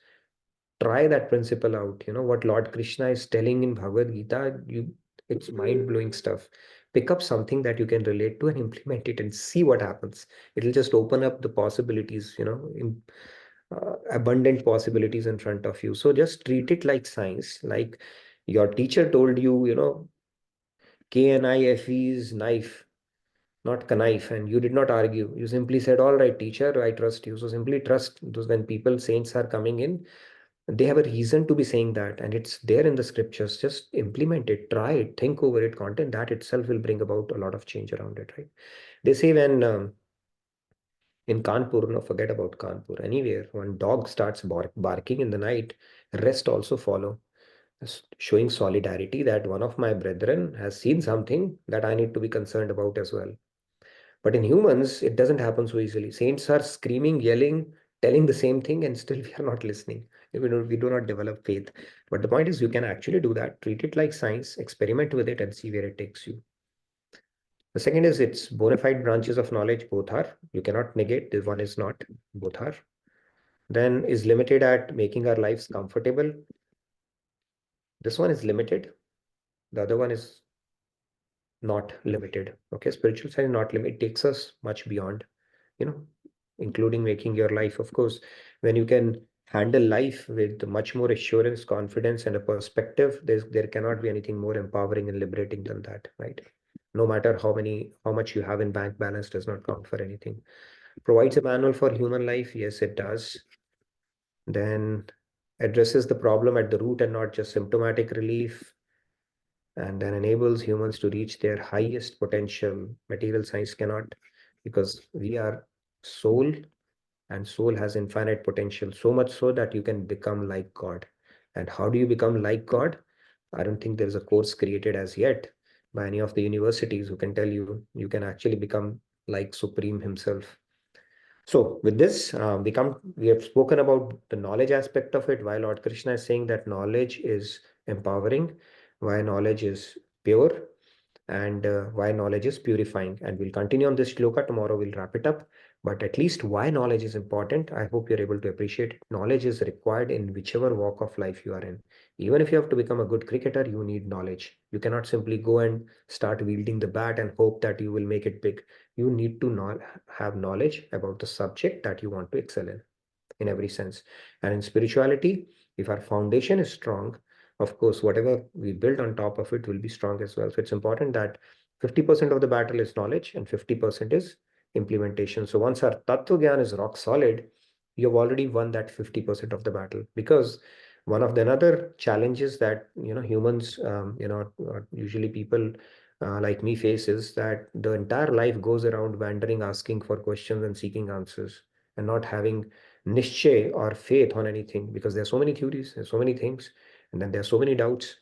Speaker 1: Try that principle out. You know what Lord Krishna is telling in Bhagavad Gita, it's mind-blowing stuff. Pick up something that you can relate to and implement it and see what happens. It'll just open up the possibilities, in abundant possibilities in front of you. So just treat it like science. Like your teacher told you, KNIFE is knife, not knife, and you did not argue. You simply said, all right, teacher, I trust you. So simply trust. Those, when people, saints are coming in, they have a reason to be saying that, and it's there in the scriptures. Just implement it, try it, think over it. Content that itself will bring about a lot of change around it, right? They say when in Kanpur, no, forget about Kanpur, anywhere, when dog starts barking in the night, rest also follow, showing solidarity that one of my brethren has seen something that I need to be concerned about as well. But in humans, it doesn't happen so easily. Saints are screaming, yelling, telling the same thing and still we are not listening. We do not develop faith. But the point is, you can actually do that. Treat it like science, experiment with it and see where it takes you. The second is it's bona fide branches of knowledge. Both are. You cannot negate. This one is not. Both are. Then is limited at making our lives comfortable. This one is limited. The other one is not limited. Okay, spiritual side is not limited. It takes us much beyond, including making your life. Of course, when you can handle life with much more assurance, confidence, and a perspective, there cannot be anything more empowering and liberating than that, right? No matter how much you have in bank balance does not count for anything. Provides a manual for human life. Yes, it does. Then addresses the problem at the root and not just symptomatic relief. And then enables humans to reach their highest potential. Material science cannot, because we are soul, and soul has infinite potential, so much so that you can become like God. And how do you become like God? I don't think there's a course created as yet by any of the universities who can tell you you can actually become like Supreme himself. So with this, we have spoken about the knowledge aspect of it, why Lord Krishna is saying that knowledge is empowering, why knowledge is pure, and why knowledge is purifying. And we'll continue on this shloka. Tomorrow we'll wrap it up. But at least why knowledge is important, I hope you're able to appreciate it. Knowledge is required in whichever walk of life you are in. Even if you have to become a good cricketer, you need knowledge. You cannot simply go and start wielding the bat and hope that you will make it big. You need to have knowledge about the subject that you want to excel in every sense. And in spirituality, if our foundation is strong, of course, whatever we build on top of it will be strong as well. So it's important that 50% of the battle is knowledge and 50% is implementation. So once our Tattva Gyan is rock solid, you've already won that 50% of the battle. Because one of the another challenges that humans, usually people like me face is that the entire life goes around wandering, asking for questions and seeking answers, and not having nischay or faith on anything, because there are so many theories, there's so many things, and then there are so many doubts.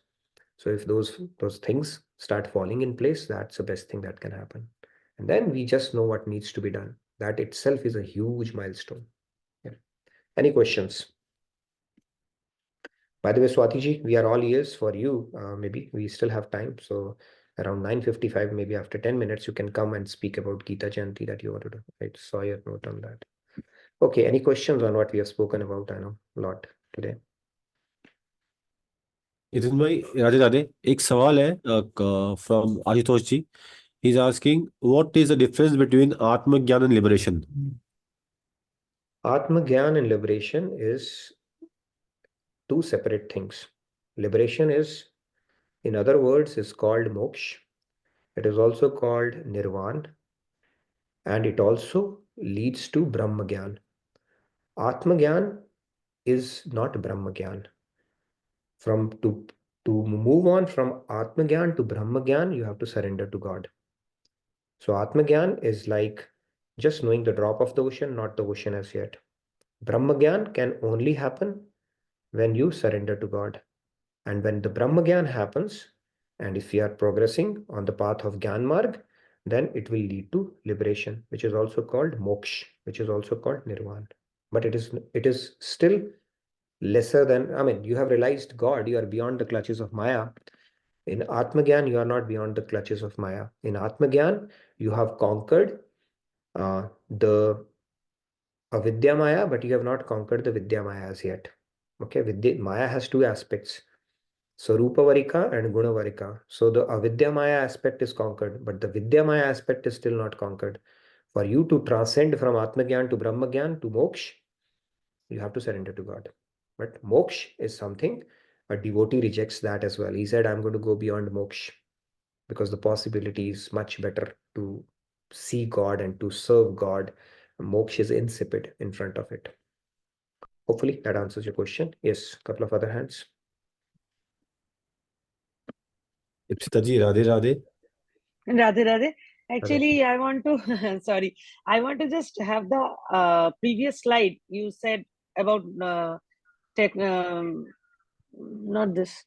Speaker 1: So if those things start falling in place, that's the best thing that can happen. And then we just know what needs to be done. That itself is a huge milestone. Yeah. Any questions? By the way, Swati ji, we are all ears for you. Maybe we still have time. So around 9:55, maybe after 10 minutes, you can come and speak about Gita Jayanti that you want to do. I saw your note on that. Okay, any questions on what we have spoken about? I know a lot today.
Speaker 2: Nitin भाई, राधे राधे, एक सवाल है from Ashutosh ji. He is asking what is the difference between Atma-Gyan and liberation.
Speaker 1: Atma-Gyan and liberation is two separate things. Liberation is, in other words, is called moksha. It is also called nirvana, and it also leads to Brahma-Gyan. Atma-Gyan is not Brahma-Gyan. To move on from Atma-Gyan to Brahma-Gyan, you have to surrender to God. So Atma-Gyan is like just knowing the drop of the ocean, not the ocean as yet. Brahma-Gyan can only happen when you surrender to God. And when the Brahma-Gyan happens, and if we are progressing on the path of Gyan Marg, then it will lead to liberation, which is also called moksha, which is also called nirvana. But it is still lesser than, you have realized God, you are beyond the clutches of Maya. In Atma-Gyan, you are not beyond the clutches of Maya. In Atma-Gyan, you have conquered the Avidya Maya, but you have not conquered the Vidya Maya as yet. Okay, Maya has two aspects, Sarupa Varika and Guna Varika. So the Avidya Maya aspect is conquered, but the Vidya Maya aspect is still not conquered. For you to transcend from Atma-Gyan to Brahma-Gyan to moksha, you have to surrender to God. But moksha is something a devotee rejects that as well. He said, I'm going to go beyond moksha because the possibility is much better to see God and to serve God. Moksha is insipid in front of it. Hopefully that answers your question. Yes, couple of other hands.
Speaker 2: Ipsita ji, Radhe Radhe.
Speaker 7: Radhe Radhe. Actually, I want to, sorry, I want to just have the previous slide you said about not this.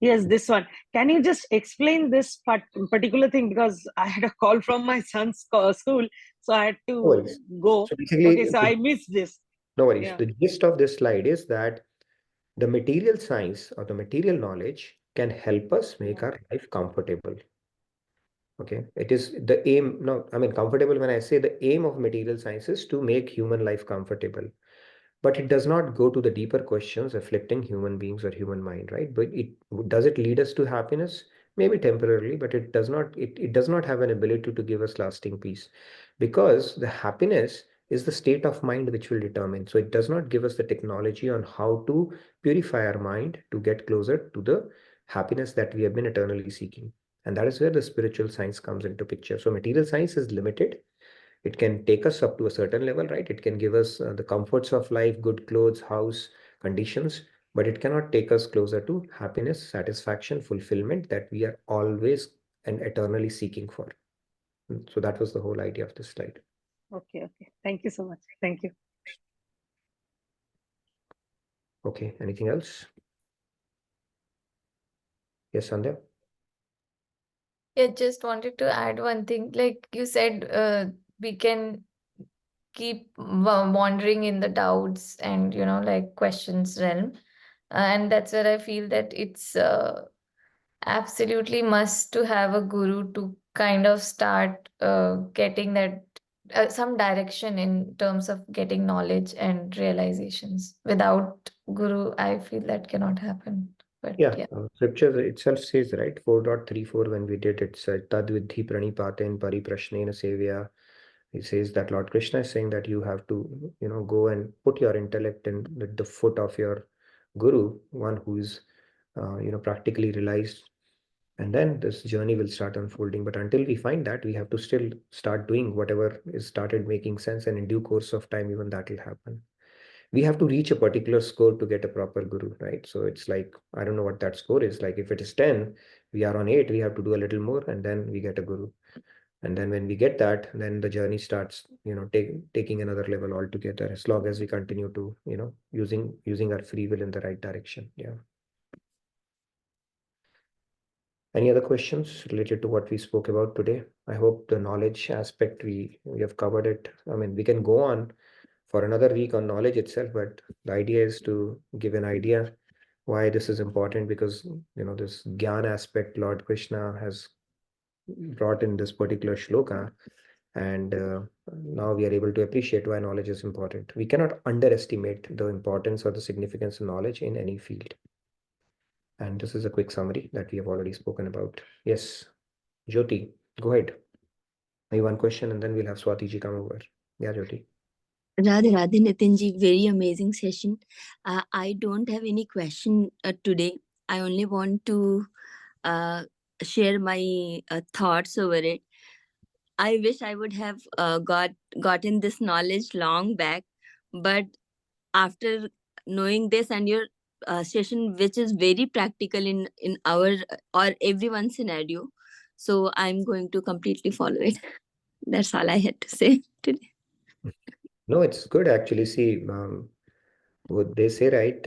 Speaker 7: Yes, this one. Can you just explain this particular thing? Because I had a call from my son's school, so I had
Speaker 1: No
Speaker 7: to
Speaker 1: worries.
Speaker 7: go.
Speaker 1: So basically,
Speaker 7: Okay, so I missed this.
Speaker 1: no worries.
Speaker 7: Yeah.
Speaker 1: The gist of this slide is that the material science or the material knowledge can help us make our life comfortable. Okay, it is the aim. No, I mean comfortable. When I say the aim of material science is to make human life comfortable, but it does not go to the deeper questions afflicting human beings or human mind, right? But it does it lead us to happiness? Maybe temporarily, but it does not. It does not have an ability to give us lasting peace, because the happiness is the state of mind which will determine. So it does not give us the technology on how to purify our mind to get closer to the happiness that we have been eternally seeking. And that is where the spiritual science comes into picture. So material science is limited. It can take us up to a certain level, right? It can give us the comforts of life, good clothes, house, conditions, but it cannot take us closer to happiness, satisfaction, fulfillment that we are always and eternally seeking for. So that was the whole idea of this slide.
Speaker 7: Okay. Thank you so much. Thank you.
Speaker 1: Okay, anything else? Yes, Sandhya?
Speaker 4: Yeah, just wanted to add one thing. Like you said, we can keep wandering in the doubts and, like questions realm. And that's where I feel that it's absolutely must to have a guru to kind of start getting that some direction in terms of getting knowledge and realizations. Without guru, I feel that cannot happen. But
Speaker 1: Yeah,
Speaker 4: yeah.
Speaker 1: scripture itself says, right, 4.34, when we did it, tad vidhi pranipaten pariprashnena sevya. He says that Lord Krishna is saying that you have to, go and put your intellect in the foot of your guru, one who is, practically realized. And then this journey will start unfolding. But until we find that, we have to still start doing whatever is started making sense. And in due course of time, even that will happen. We have to reach a particular score to get a proper guru, right? So it's like, I don't know what that score is. Like if it is 10, we are on 8, we have to do a little more, and then we get a guru. And then when we get that, then the journey starts, taking another level altogether, as long as we continue to, using our free will in the right direction. Yeah. Any other questions related to what we spoke about today? I hope the knowledge aspect, we have covered it. I mean, we can go on for another week on knowledge itself, but the idea is to give an idea why this is important, because this Gyan aspect Lord Krishna has brought in this particular shloka, and now we are able to appreciate why knowledge is important. We cannot underestimate the importance or the significance of knowledge in any field. And this is a quick summary that we have already spoken about. Yes, Jyoti, go ahead. Maybe one question and then we'll have Swati ji come over. Yeah, Jyoti.
Speaker 9: Radhe Radhe Nitin ji, very amazing session. I don't have any question today. I only want to share my thoughts over it. I wish I would have gotten this knowledge long back, but after knowing this and your session, which is very practical in our or everyone's scenario, so I'm going to completely follow it. That's all I had to say today.
Speaker 1: No, it's good actually. See, what they say, right?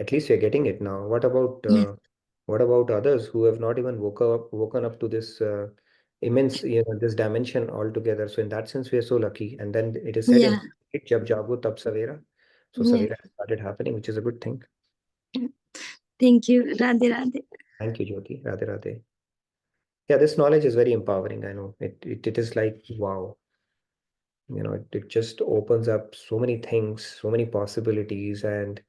Speaker 1: At least you're getting it now. What about others who have not even woken up to this immense, this dimension altogether? So in that sense, we are so lucky. And then it is said in Jab Jago Tab Savera. So Savera has started happening, which is a good thing.
Speaker 9: Thank you. Radhe Radhe.
Speaker 1: Thank you, Jyoti. Radhe Radhe. Yeah, this knowledge is very empowering. I know it is like, wow. It just opens up so many things, so many possibilities, and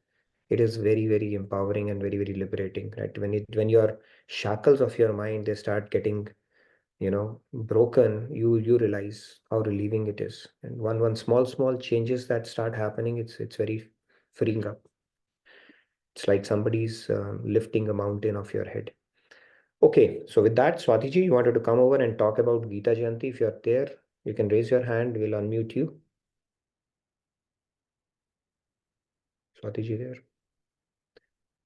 Speaker 1: it is very, very empowering and very, very liberating, right? When your shackles of your mind, they start getting, broken, you realize how relieving it is. And one small changes that start happening, it's very freeing up. It's like somebody's lifting a mountain off your head. Okay, so with that, Swati ji, you wanted to come over and talk about Gita Jayanti. If you're there, you can raise your hand. We'll unmute you. Swati ji there.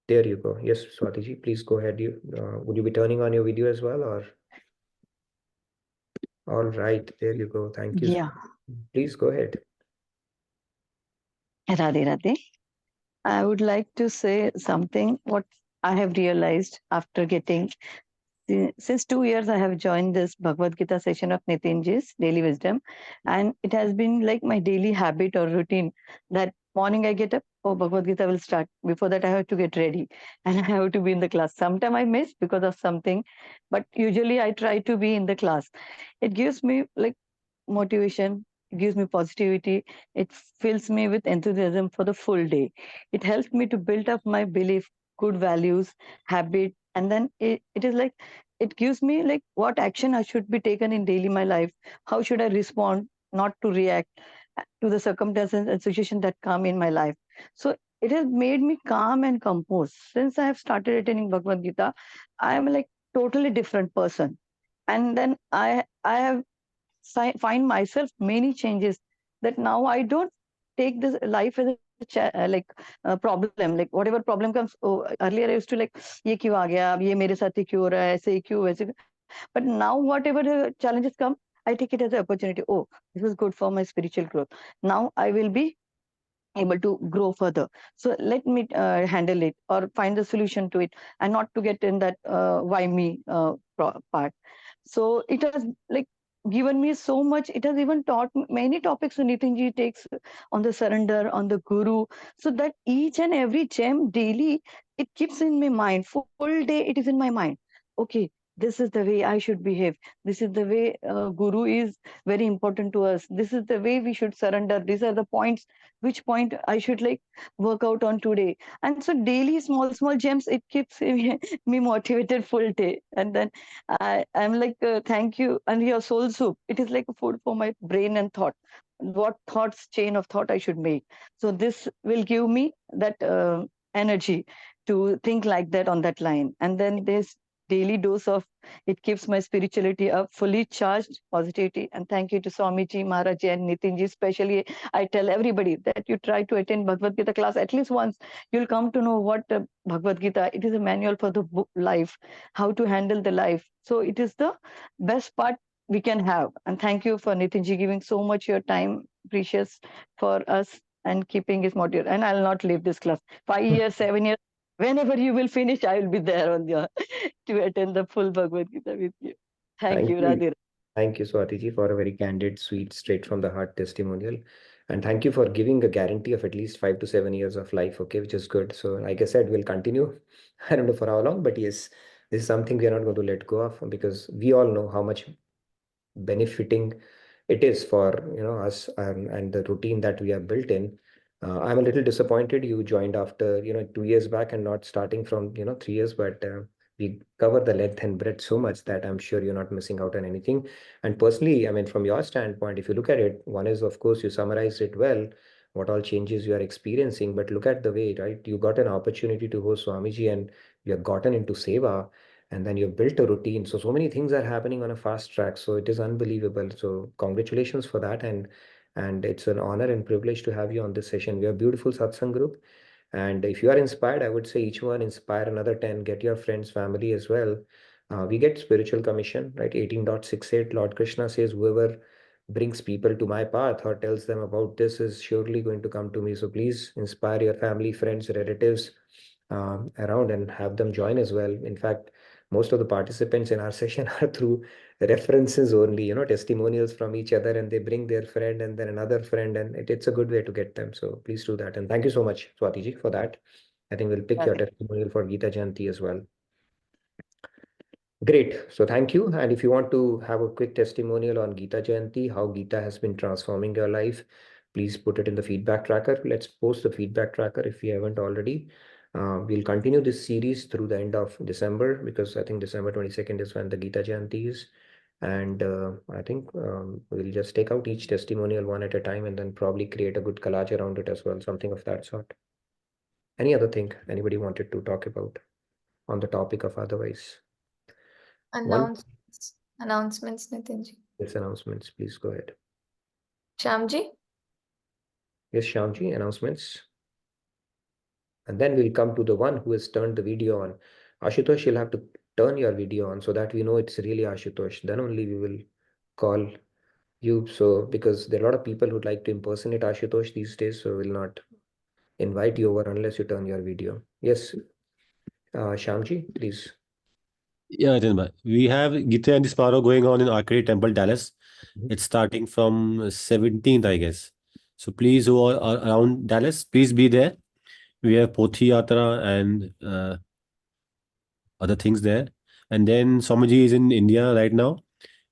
Speaker 1: There you go. Yes, Swati ji, please go ahead. Would you be turning on your video as well, or? All right, there you go. Thank you.
Speaker 7: Yeah.
Speaker 1: Please go ahead.
Speaker 10: Radhe Radhe. I would like to say something what
Speaker 7: I have realized after getting, since 2 years, I have joined this Bhagavad Gita session of Nitinji's Daily Wisdom. And it has been like my daily habit or routine that morning I get up, oh, Bhagavad Gita will start. Before that, I have to get ready and I have to be in the class. Sometimes I miss because of something, but usually I try to be in the class. It gives me like motivation, it gives me positivity, it fills me with enthusiasm for the full day. It helps me to build up my belief, good values, habit, and then it is like it gives me like what action I should be taken in daily my life, how should I respond, not to react to the circumstances and situations that come in my life. So it has made me calm and composed. Since I have started attending Bhagavad Gita, I am like totally different person. And then I have find myself many changes that now I don't take this life as a problem. Like whatever problem comes, oh, earlier I used to like ये क्यों आ गया, अब ये मेरे साथ ही क्यों हो रहा है, ऐसे ही क्यों वैसे क्यों? But now whatever the challenges come, I take it as an opportunity. Oh, this is good for my spiritual growth. Now I will be able to grow further. So let me handle it or find the solution to it, and not to get in that why me part. So it has like given me so much. It has even taught many topics Nitinji takes on the surrender, on the guru, so that each and every gem daily, it keeps in my mind. Full day it is in my mind. Okay, this is the way I should behave. This is the way guru is very important to us. This is the way we should surrender. These are the points, which point I should like work out on today. And so daily small gems, it keeps me motivated full day. And then I'm like, thank you. And your soul soup, it is like a food for my brain and thought. What thoughts, chain of thought I should make. So this will give me that energy to think like that on that line. And then there's daily dose of, it keeps my spirituality up, fully charged positivity. And thank you to Swamiji, Maharaji, and Nitinji. Especially, I tell everybody that you try to attend Bhagavad Gita class at least once. You'll come to know what Bhagavad Gita. It is a manual for the life, how to handle the life. So it is the best part we can have. And thank you for Nitinji giving so much your time, precious for us, and keeping his module. And I'll not leave this class. 5 years, 7 years. Whenever you will finish, I will be there on your to attend the full Bhagavad Gita with you. Thank you, Radhe.
Speaker 1: Thank you, Swatiji, for a very candid, sweet, straight from the heart testimonial. And thank you for giving a guarantee of at least 5 to 7 years of life, okay, which is good. So, like I said, we'll continue. I don't know for how long, but yes, this is something we are not going to let go of, because we all know how much benefiting it is for us, and the routine that we have built in. I'm a little disappointed you joined after 2 years back and not starting from 3 years, but we cover the length and breadth so much that I'm sure you're not missing out on anything. And personally, I mean, from your standpoint, if you look at it, one is, of course, you summarized it well, what all changes you are experiencing. But look at the way, right? You got an opportunity to host Swamiji, and you have gotten into seva, and then you've built a routine. So many things are happening on a fast track. So it is unbelievable. So congratulations for that. And it's an honor and privilege to have you on this session. We are a beautiful satsang group. And if you are inspired, I would say each one inspire another 10, get your friends, family as well. We get spiritual commission, right? 18.68, Lord Krishna says, whoever brings people to my path or tells them about this is surely going to come to me. So please inspire your family, friends, relatives around, and have them join as well. In fact, most of the participants in our session are through references only, testimonials from each other, and they bring their friend and then another friend, and it's a good way to get them. So please do that. And thank you so much, Swatiji, for that. I think we'll pick your testimonial for Gita Jayanti as well. Great. So thank you. And if you want to have a quick testimonial on Gita Jayanti, how Gita has been transforming your life, please put it in the feedback tracker. Let's post the feedback tracker if you haven't already. We'll continue this series through the end of December, because I think December 22nd is when the Gita Jayanti is. And I think we'll just take out each testimonial one at a time, and then probably create a good collage around it as well, something of that sort. Any other thing anybody wanted to talk about on the topic of otherwise?
Speaker 4: Announcements, Nitinji.
Speaker 1: Yes, announcements. Please go ahead.
Speaker 4: Shyamji?
Speaker 1: Yes, Shyamji, announcements. And then we'll come to the one who has turned the video on. Ashutosh, you'll have to turn your video on so that we know it's really Ashutosh. Then only we will call you. So, because there are a lot of people who'd like to impersonate Ashutosh these days, so we'll not invite you over unless you turn your video. Yes, Shyamji, please.
Speaker 2: Yeah, Nitin bhai. We have Gita and Sparrow going on in Arcade Temple, Dallas.
Speaker 1: Mhm.
Speaker 2: It's starting from 17th, I guess. So please, who are around Dallas, please be there. We have Pothi Yatra and other things there. And then Swamiji is in India right now.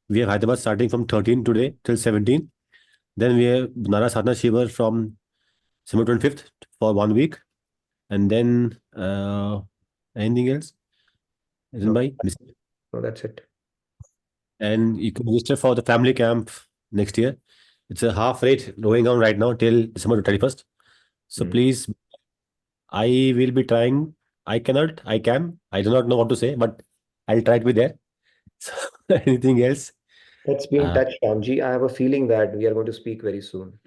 Speaker 2: We have Hyderabad starting from 13 today till 17. Then we have Nara Sadhana Shiva from December 25th for 1 week. And then anything else? Nitin
Speaker 1: No,
Speaker 2: bhai?
Speaker 1: no, that's it.
Speaker 2: And you can register for the family camp next year. It's a half rate going on right now till December 31st. So
Speaker 1: Mm.
Speaker 2: please, I will be trying. I cannot, I can. I do not know what to say, but I'll try to be there. So anything else?
Speaker 1: Let's be in
Speaker 2: Uh,
Speaker 1: touch, Shyamji. I have a feeling that we are going to speak very soon.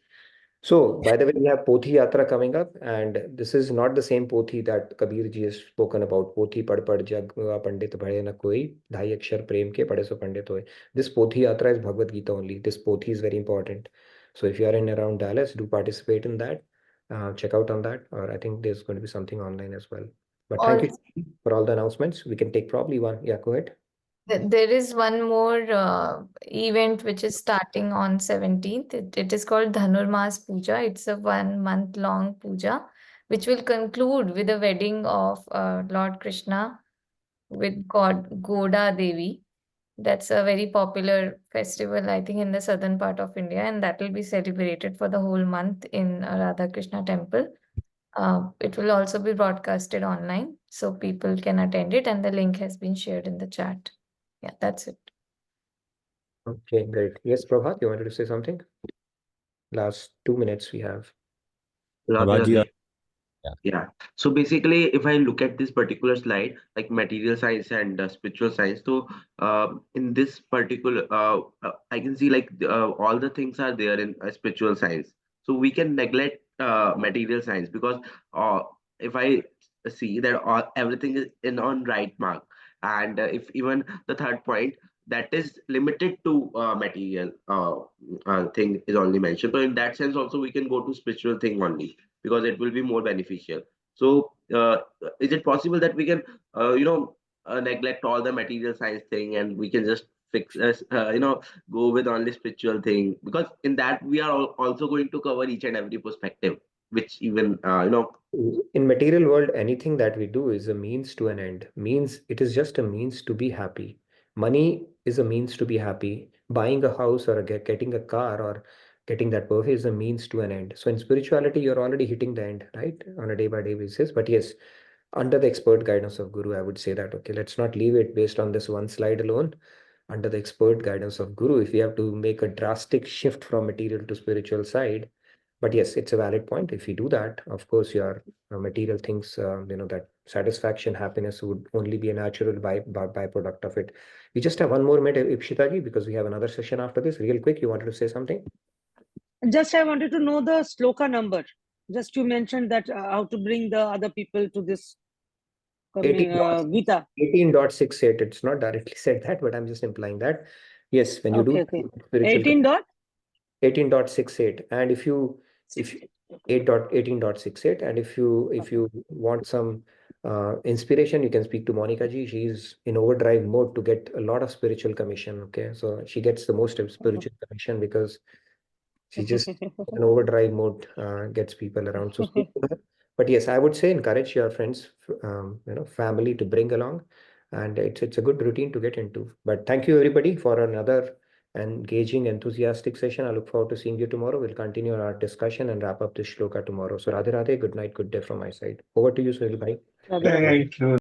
Speaker 1: So, by the way, we have Pothi Yatra coming up, and this is not the same Pothi that Kabir ji has spoken about. Pothi pad jag pandit bhade na koi, dhai akshar prem ke pade so pandit hoy. This Pothi Yatra is Bhagavad Gita only. This Pothi is very important. So, if you are in around Dallas, do participate in that. Check out on that, or I think there's going to be something online as well. But thank you for all the announcements. We can take probably one. Yeah, go ahead.
Speaker 4: There is one more event which is starting on 17th. It is called Dhanurmas Puja. It's a 1 month long puja, which will conclude with the wedding of Lord Krishna with God Goda Devi. That's a very popular festival, I think, in the southern part of India, and that will be celebrated for the whole month in a Radha Krishna temple. It will also be broadcasted online, so people can attend it, and the link has been shared in the chat. Yeah, that's it.
Speaker 1: Okay, great. Yes, Prabhat, you wanted to say something? Last 2 minutes we have.
Speaker 2: Prabhat ji,
Speaker 10: Radhe.
Speaker 2: yeah.
Speaker 10: Yeah. So basically, if I look at this particular slide, like material science and spiritual science, so in this particular, I can see like all the things are there in spiritual science. So we can neglect material science because if I see that everything is in on right mark, and if even the third point that is limited to material thing is only mentioned. So in that sense, also we can go to spiritual thing only because it will be more beneficial. So, is it possible that we can, neglect all the material science thing and we can just go with only spiritual thing? Because in that we are also going to cover each and every perspective, which even
Speaker 1: In material world, anything that we do is a means to an end. Means it is just a means to be happy. Money is a means to be happy. Buying a house or getting a car or getting that perfect is a means to an end. So in spirituality, you're already hitting the end, right? On a day by day basis. But yes, under the expert guidance of Guru, I would say that, okay, let's not leave it based on this one slide alone. Under the expert guidance of Guru, if we have to make a drastic shift from material to spiritual side, but yes, it's a valid point. If you do that, of course, your material things, that satisfaction, happiness would only be a natural byproduct of it. We just have one more minute, Ipshita ji, because we have another session after this. Real quick, you wanted to say something?
Speaker 11: Just I wanted to know the sloka number. Just you mentioned that how to bring the other people to this Gita.
Speaker 1: 18.68. It's not directly said that, but I'm just implying that. Yes, when you do
Speaker 11: Okay.
Speaker 1: spiritual
Speaker 11: 18.68.
Speaker 1: and if 8.18.68, and if you want some inspiration, you can speak to Monica ji. She's in overdrive mode to get a lot of spiritual commission. Okay, so she gets the most spiritual commission because she just in overdrive mode gets people around. So speak to her. But yes, I would say encourage your friends, family to bring along, and it's a good routine to get into. But thank you everybody for another engaging, enthusiastic session. I look forward to seeing you tomorrow. We'll continue our discussion and wrap up this shloka tomorrow. So Radhe Radhe, good night, good day from my side. Over to you, Sohail bhai.
Speaker 11: Radhe Radhe.
Speaker 3: Thank you.